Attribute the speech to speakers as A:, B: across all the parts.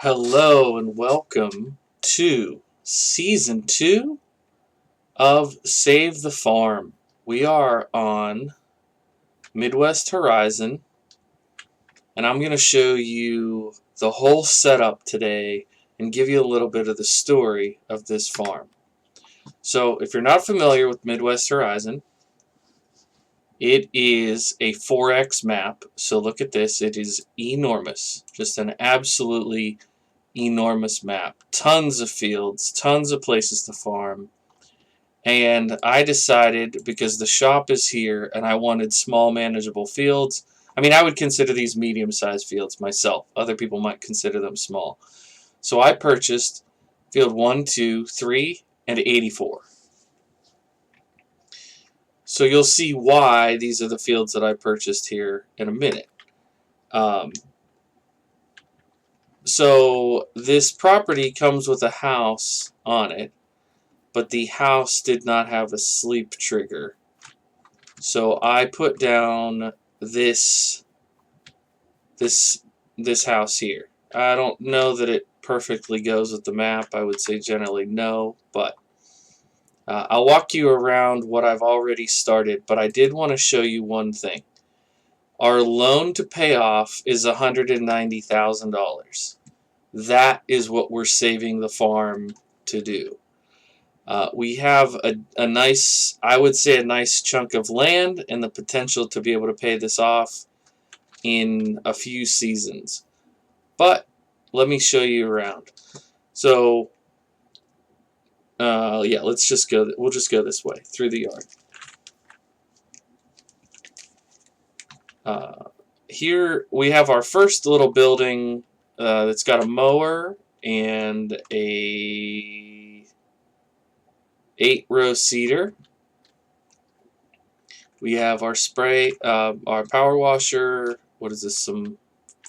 A: Hello and welcome to Season 2 of Save the Farm. We are on Midwest Horizon, and I'm going to show you the whole setup today and give you a little bit of the story of this farm. So, if you're not familiar with Midwest Horizon, it is a 4X map. So, look at this, it is enormous, just an absolutely enormous map. Tons of fields, tons of places to farm. And I decided, because the shop is here and I wanted small, manageable fields. I mean, I would consider these medium-sized fields myself. Other people might consider them small. So I purchased field 1, 2, 3, and 84. So you'll see why these are the fields that I purchased here in a minute. So this property comes with a house on it, but the house did not have a sleep trigger. So I put down this house here. I don't know that it perfectly goes with the map. I would say generally no, but I'll walk you around what I've already started, but I did want to show you one thing. Our loan to pay off is $190,000. That is what we're saving the farm to do. We have a nice, I would say a nice chunk of land and the potential to be able to pay this off in a few seasons. But let me show you around. So, yeah, let's just go. We'll just go this way through the yard. Here we have our first little building that's got a mower and a 8-row seeder. We have our spray, our power washer. What is this? Some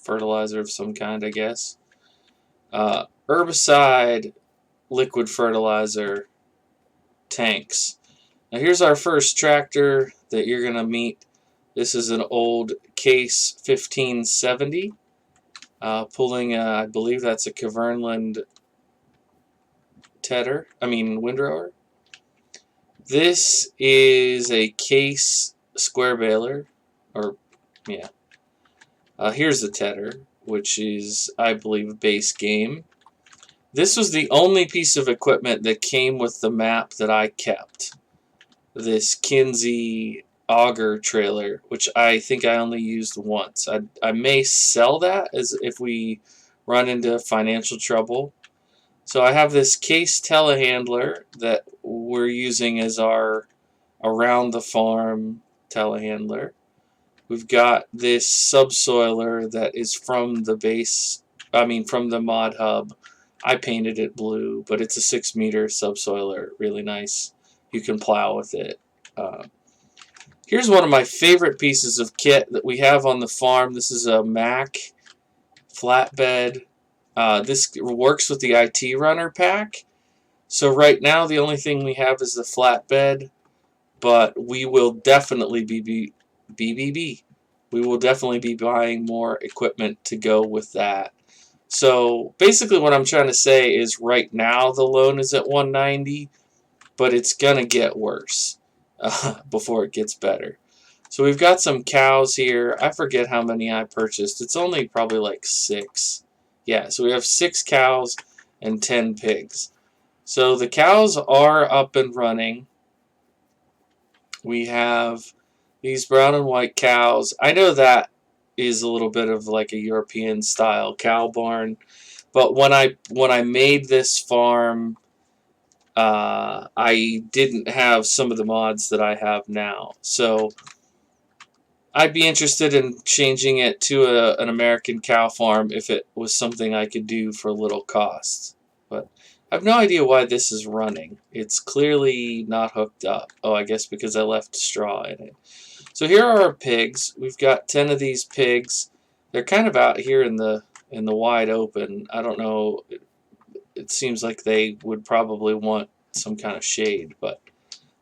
A: fertilizer of some kind, I guess. Herbicide, liquid fertilizer, tanks. Now here's our first tractor that you're going to meet. This is an old Case 1570, pulling, I believe that's a Kverneland windrower. This is a Case square baler, or, yeah. Here's the tedder, which is, I believe, base game. This was the only piece of equipment that came with the map that I kept. This Kinsey auger trailer, which I think I only used once. I may sell that as if we run into financial trouble. So I have this Case telehandler that we're using as our around the farm telehandler. We've got this subsoiler that is from the from the mod hub. I painted it blue, but it's a 6-meter subsoiler, really nice. You can plow with it. Here's one of my favorite pieces of kit that we have on the farm. This is a Mack flatbed. This works with the IT runner pack. So right now the only thing we have is the flatbed, but we will definitely be we will definitely be buying more equipment to go with that. So basically what I'm trying to say is right now the loan is at 190, but it's going to get worse before it gets better. So we've got some cows here. I forget how many I purchased. It's only probably like 6. Yeah, so we have 6 cows and 10 pigs. So the cows are up and running. We have these brown and white cows. I know that is a little bit of like a European style cow barn, but when I made this farm, I didn't have some of the mods that I have now. So I'd be interested in changing it to an American cow farm if it was something I could do for little cost. But I have no idea why this is running. It's clearly not hooked up. Oh, I guess because I left straw in it. So here are our pigs. We've got 10 of these pigs. They're kind of out here in the wide open. I don't know. It seems like they would probably want some kind of shade, but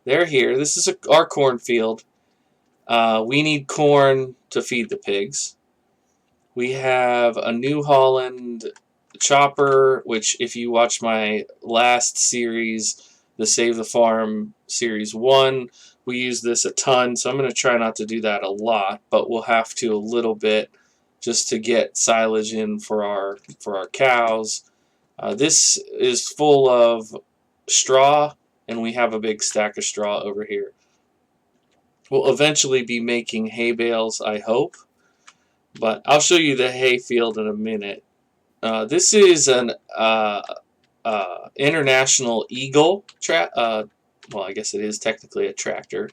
A: they're here. This is our cornfield. We need corn to feed the pigs. We have a New Holland chopper, which if you watch my last series, the Save the Farm Series 1, we use this a ton, so I'm going to try not to do that a lot, but we'll have to a little bit just to get silage in for our cows. This is full of straw, and we have a big stack of straw over here. We'll eventually be making hay bales, I hope, but I'll show you the hay field in a minute. This is an International Eagle well, I guess it is technically a tractor.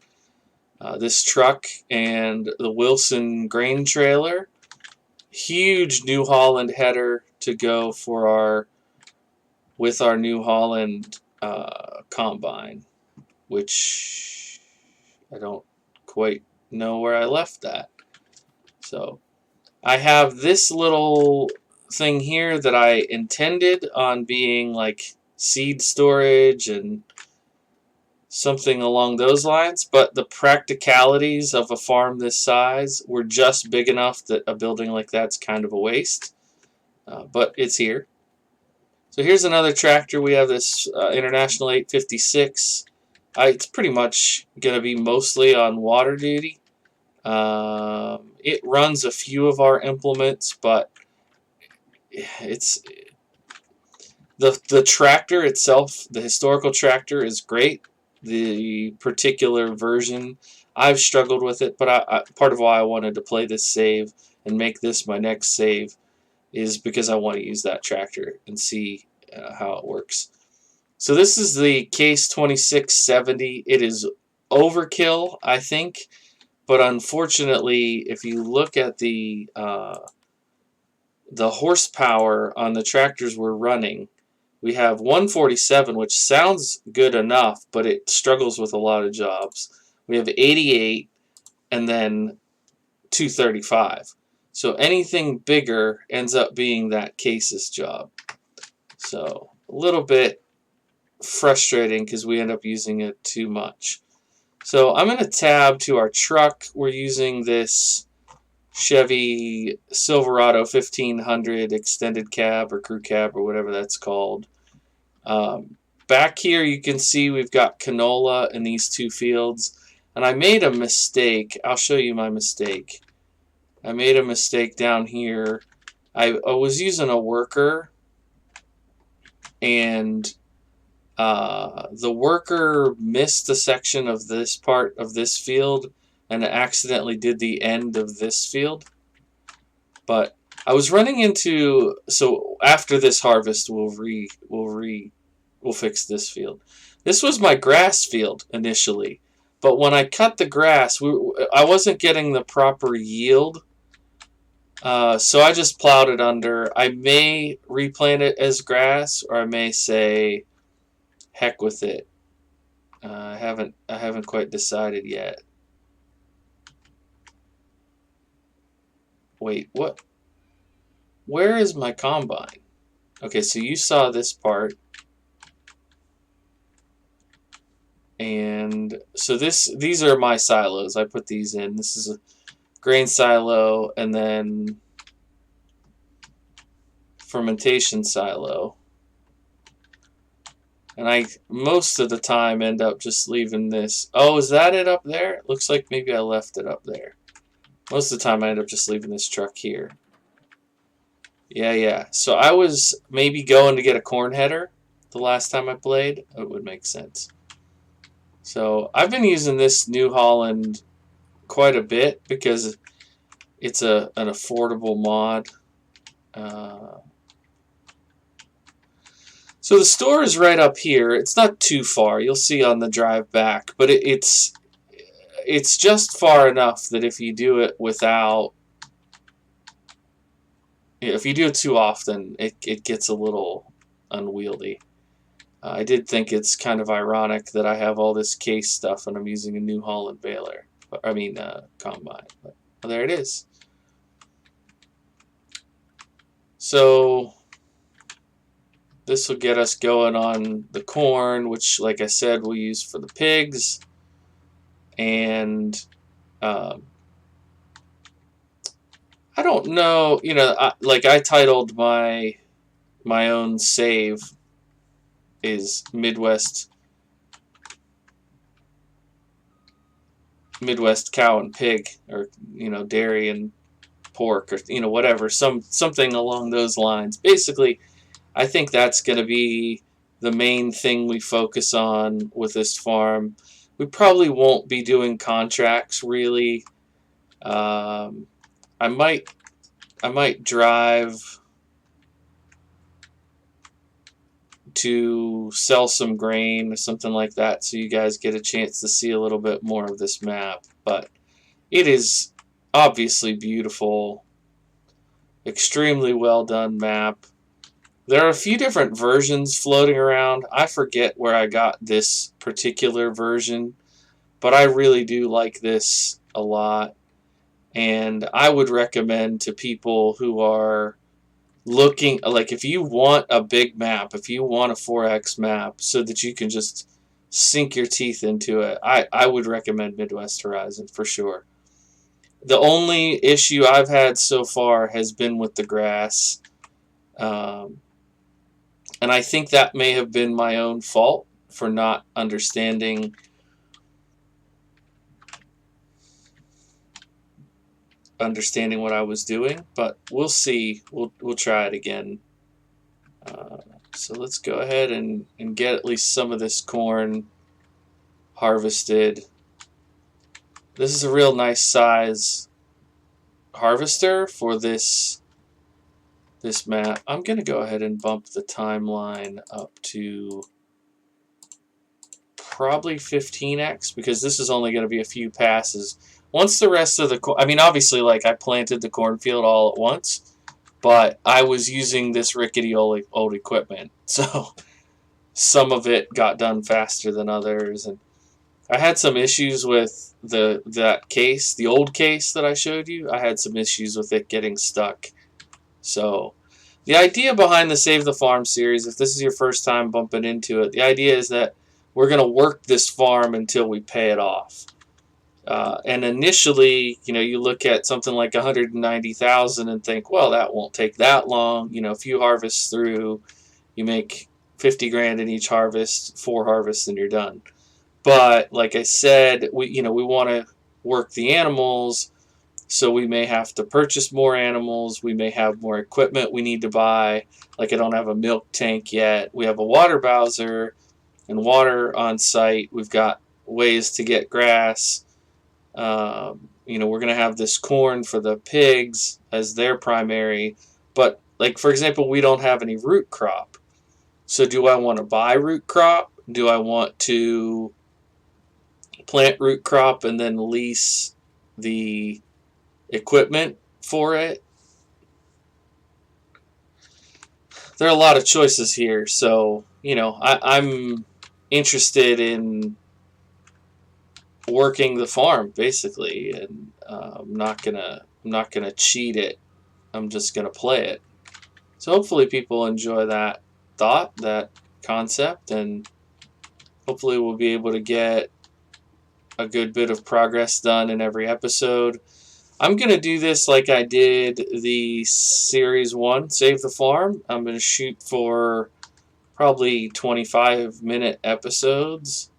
A: This truck and the Wilson grain trailer. Huge New Holland header to go for with our New Holland combine, which I don't quite know where I left that. So I have this little thing here that I intended on being like seed storage and something along those lines, but the practicalities of a farm this size were just big enough that a building like that's kind of a waste, but it's here. So here's another tractor. We have this International 856. It's pretty much going to be mostly on water duty. It runs a few of our implements, but it's the tractor itself, the historical tractor, is great. The particular version, I've struggled with it, but part of why I wanted to play this save and make this my next save is because I want to use that tractor and see how it works. So this is the Case 2670. It is overkill, I think, but unfortunately, if you look at the horsepower on the tractors we're running, we have 147, which sounds good enough, but it struggles with a lot of jobs. We have 88, and then 235. So anything bigger ends up being that Case's job. So a little bit frustrating because we end up using it too much. So I'm going to tab to our truck. We're using this Chevy Silverado 1500 extended cab or crew cab or whatever that's called. Back here you can see we've got canola in these two fields, and I made a mistake. I'll show you my mistake. I made a mistake down here. I was using a worker, and the worker missed a section of this part of this field and accidentally did the end of this field. But I was running into, so after this harvest we'll fix this field. This was my grass field initially, but when I cut the grass, I wasn't getting the proper yield, so I just plowed it under. I may replant it as grass, or I may say, heck with it. I haven't quite decided yet. Wait, what? Where is my combine? Okay, so you saw this part. And so these are my silos. I put these in. This is a grain silo and then fermentation silo. And I most of the time end up just leaving this. Oh, is that it up there? It looks like maybe I left it up there. Most of the time I end up just leaving this truck here. Yeah. So I was maybe going to get a corn header the last time I played. It would make sense. So I've been using this New Holland quite a bit because it's an affordable mod. So the store is right up here. It's not too far. You'll see on the drive back, but it's just far enough that if you do it if you do it too often, it gets a little unwieldy. I did think it's kind of ironic that I have all this Case stuff and I'm using a New Holland baler. Combine. But there it is. So this will get us going on the corn, which, like I said, we'll use for the pigs. And I don't know, I titled my my own save is Midwest cow and pig, or dairy and pork, or whatever, something along those lines. Basically, I think that's going to be the main thing we focus on with this farm. We probably won't be doing contracts really. I might drive to sell some grain or something like that, so you guys get a chance to see a little bit more of this map. But it is obviously beautiful, extremely well done map. There are a few different versions floating around. I forget where I got this particular version, but I really do like this a lot. And I would recommend to people who are looking, like, if you want a big map, if you want a 4X map so that you can just sink your teeth into it, I would recommend Midwest Horizon for sure. The only issue I've had so far has been with the grass. And I think that may have been my own fault for not understanding what I was doing, but we'll see. We'll try it again. So let's go ahead and get at least some of this corn harvested. This is a real nice size harvester for this map. I'm going to go ahead and bump the timeline up to probably 15x, because this is only going to be a few passes. Once the rest of the I mean, obviously, like, I planted the cornfield all at once, but I was using this rickety old equipment, so some of it got done faster than others. And I had some issues with that case, the old case that I showed you. I had some issues with it getting stuck. So the idea behind the Save the Farm series, if this is your first time bumping into it, the idea is that we're going to work this farm until we pay it off. And initially, you look at something like 190,000 and think, well, that won't take that long. A few harvests through, you make 50 grand in each harvest, 4 harvests, and you're done. But like I said, we want to work the animals, so we may have to purchase more animals. We may have more equipment we need to buy. Like, I don't have a milk tank yet. We have a water bowser and water on site. We've got ways to get grass. We're going to have this corn for the pigs as their primary. But, like, for example, we don't have any root crop. So do I want to buy root crop? Do I want to plant root crop and then lease the equipment for it? There are a lot of choices here. So, I'm interested in working the farm, basically, and I'm not gonna cheat it. I'm just gonna play it. So hopefully people enjoy that thought, that concept, and hopefully we'll be able to get a good bit of progress done in every episode. I'm gonna do this like I did the series 1, Save the Farm. I'm gonna shoot for probably 25-minute episodes,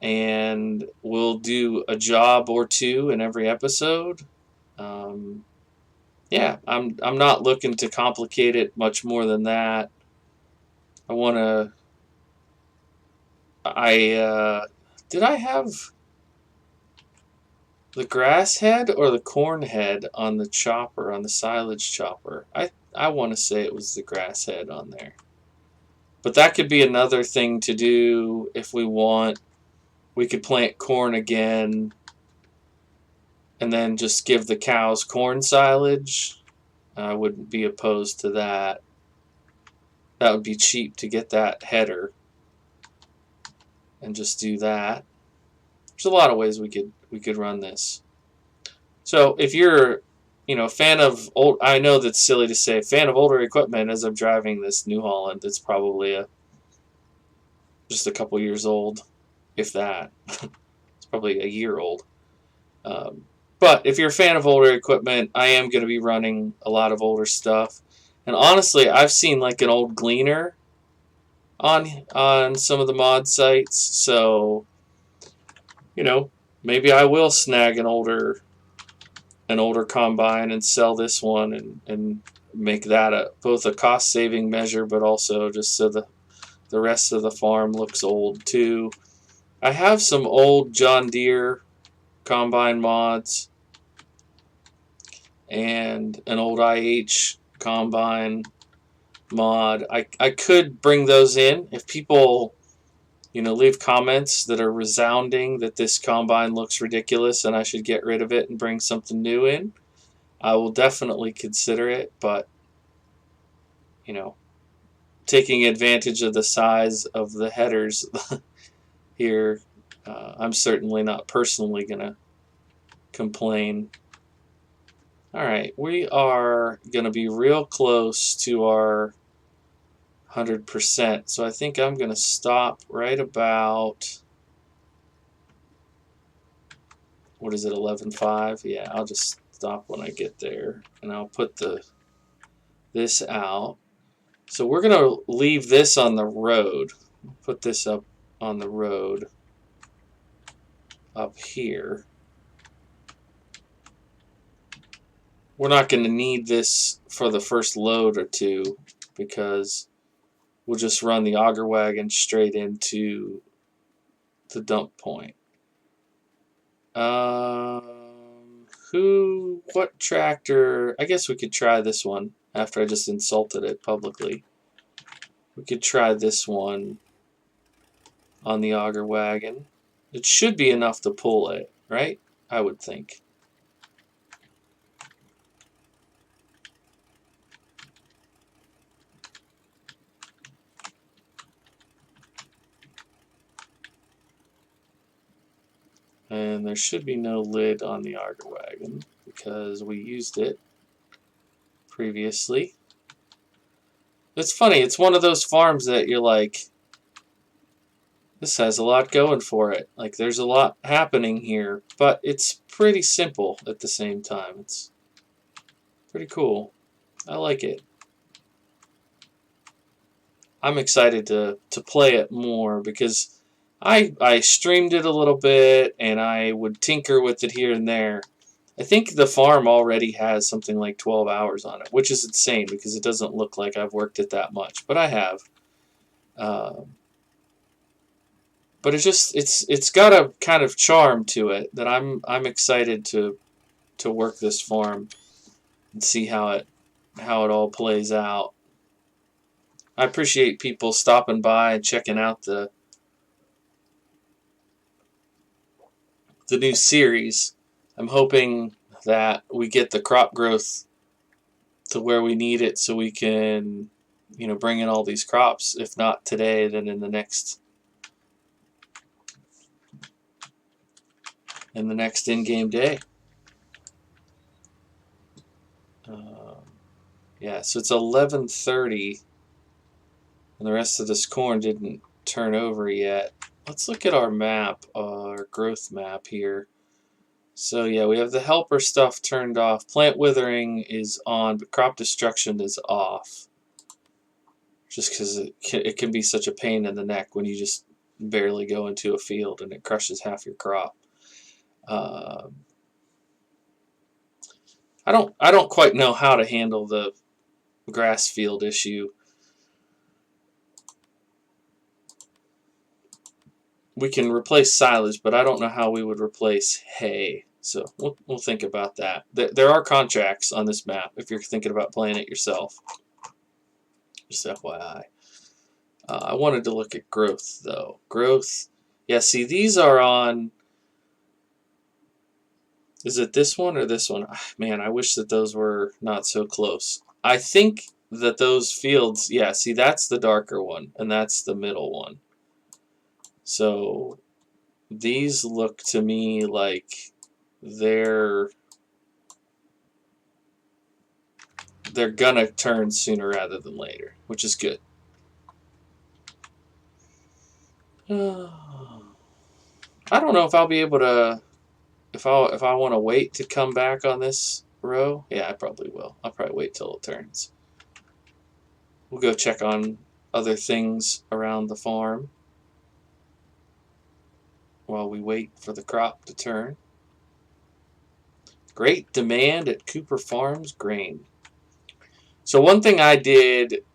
A: and we'll do a job or two in every episode. Yeah, I'm not looking to complicate it much more than that. Did I have the grass head or the corn head on the chopper, on the silage chopper? I want to say it was the grass head on there. But that could be another thing to do if we want. We could plant corn again and then just give the cows corn silage. I wouldn't be opposed to that. That would be cheap to get that header and just do that. There's a lot of ways we could run this. So if you're a fan of old, I know that's silly to say, fan of older equipment, as I'm driving this New Holland, it's probably just a couple years old, if that. It's probably a year old. But if you're a fan of older equipment, I am going to be running a lot of older stuff. And honestly, I've seen like an old gleaner on some of the mod sites, so you know, maybe I will snag an older combine and sell this one and make that both a cost saving measure, but also just so the rest of the farm looks old too. I have some old John Deere combine mods and an old IH combine mod. I could bring those in if people, leave comments that are resounding that this combine looks ridiculous and I should get rid of it and bring something new in. I will definitely consider it, but you know, taking advantage of the size of the headers here, I'm certainly not personally gonna complain. All right, we are gonna be real close to our 100%, so I think I'm gonna stop right about, what is it, 11.5? Yeah, I'll just stop when I get there, and I'll put this out. So we're gonna leave this on the road. Put this up on the road up here. We're not going to need this for the first load or two because we'll just run the auger wagon straight into the dump point. What tractor? I guess we could try this one after I just insulted it publicly. We could try this one on the auger wagon. It should be enough to pull it, right? I would think. And there should be no lid on the auger wagon because we used it previously. It's funny, it's one of those farms that you're like, this has a lot going for it. Like, there's a lot happening here, but it's pretty simple at the same time. It's pretty cool. I like it. I'm excited to play it more because I streamed it a little bit and I would tinker with it here and there. I think the farm already has something like 12 hours on it, which is insane because it doesn't look like I've worked it that much, but I have. But it's got a kind of charm to it that I'm excited to work this farm and see how it all plays out. I appreciate people stopping by and checking out the new series. I'm hoping that we get the crop growth to where we need it so we can, bring in all these crops. If not today, then in the next in-game day. Yeah, so it's 11:30, and the rest of this corn didn't turn over yet. Let's look at our map, our growth map here. So yeah, we have the helper stuff turned off. Plant withering is on, but crop destruction is off. Just because it can be such a pain in the neck when you just barely go into a field and it crushes half your crop. I don't quite know how to handle the grass field issue. We can replace silage, but I don't know how we would replace hay. So we'll think about that. There are contracts on this map if you're thinking about playing it yourself. Just FYI. I wanted to look at growth, though. Growth. Yeah, see, these are on... Is it this one or this one? Man, I wish that those were not so close. I think that those fields... Yeah, see, that's the darker one, and that's the middle one. So these look to me like they're gonna turn sooner rather than later, which is good. I don't know if I'll be able to, if I want to wait to come back on this row. Yeah, I probably will. I'll probably wait till it turns. we'll go check on other things around the farm while we wait for the crop to turn. Great demand at Cooper Farms grain. So one thing I did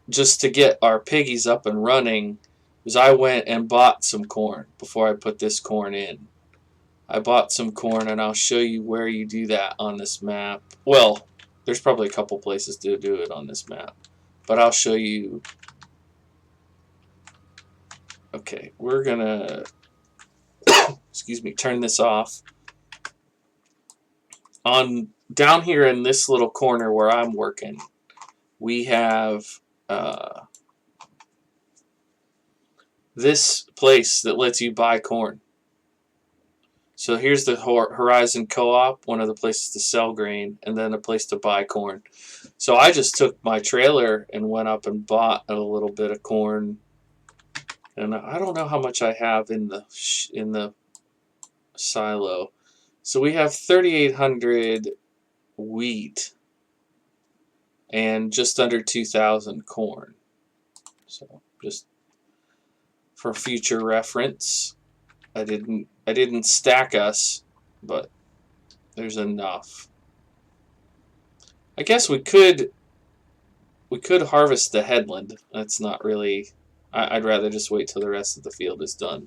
A: just to get our piggies up and running was I went and bought some corn before I put this corn in. I bought some corn, and I'll show you where you do that on this map. Well, there's probably a couple places to do it on this map, but I'll show you. Okay, we're gonna excuse me, turn this off. On down here in this little corner where I'm working, we have this place that lets you buy corn. So here's the Horizon Co-op, one of the places to sell grain, and then a place to buy corn. So I just took my trailer and went up and bought a little bit of corn. And I don't know how much I have in the silo. So we have 3,800 wheat and just under 2,000 corn. So just for future reference, I didn't stack us, but there's enough. I guess we could harvest the headland. That's not really. I'd rather just wait till the rest of the field is done.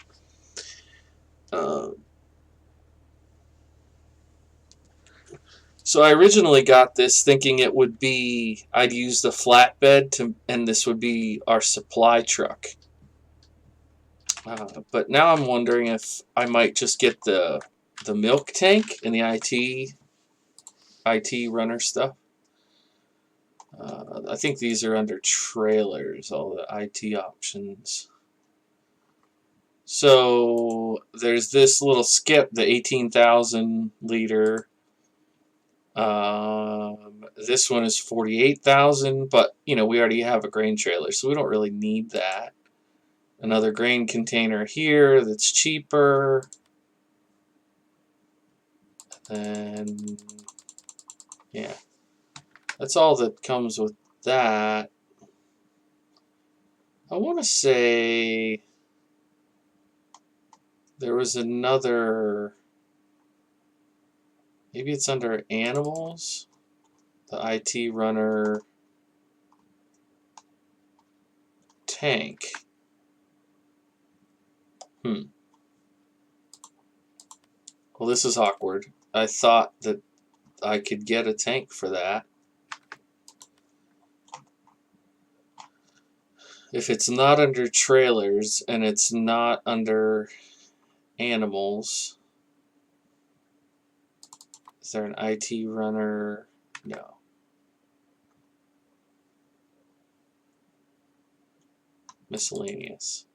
A: So I originally got this thinking it would be, I'd use the flatbed and this would be our supply truck. But now I'm wondering if I might just get the milk tank and the IT runner stuff. I think these are under trailers, all the IT options. So there's this little skip, the 18,000 liter. This one is 48,000, but we already have a grain trailer, so we don't really need that. Another grain container here that's cheaper. And yeah, that's all that comes with that. I want to say there was another, maybe it's under animals, the IT runner tank. Well, this is awkward. I thought that I could get a tank for that. If it's not under trailers and it's not under animals, is there an IT runner? No. Miscellaneous.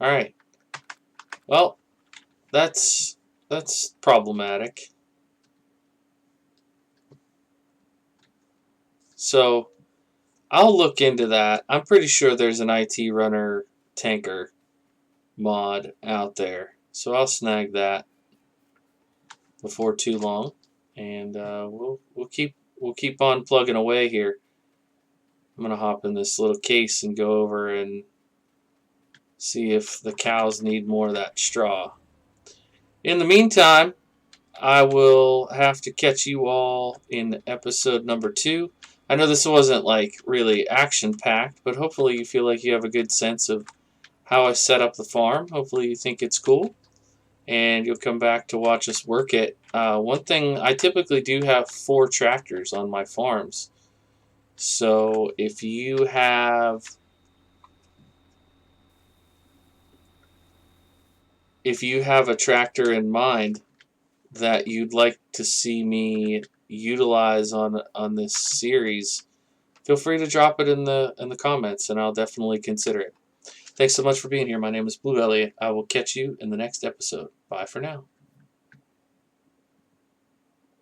A: Alright. Well, that's problematic. So I'll look into that. I'm pretty sure there's an IT runner tanker mod out there. So I'll snag that before too long. And we'll keep on plugging away here. I'm gonna hop in this little case and go over and see if the cows need more of that straw. In the meantime, I will have to catch you all in episode number 2. I know this wasn't like really action-packed, but hopefully you feel like you have a good sense of how I set up the farm. Hopefully you think it's cool, and you'll come back to watch us work it. One thing, I typically do have 4 tractors on my farms. So if you have a tractor in mind that you'd like to see me utilize on this series, feel free to drop it in the comments, and I'll definitely consider it. Thanks so much for being here. My name is Bluebelly. I will catch you in the next episode. Bye for now.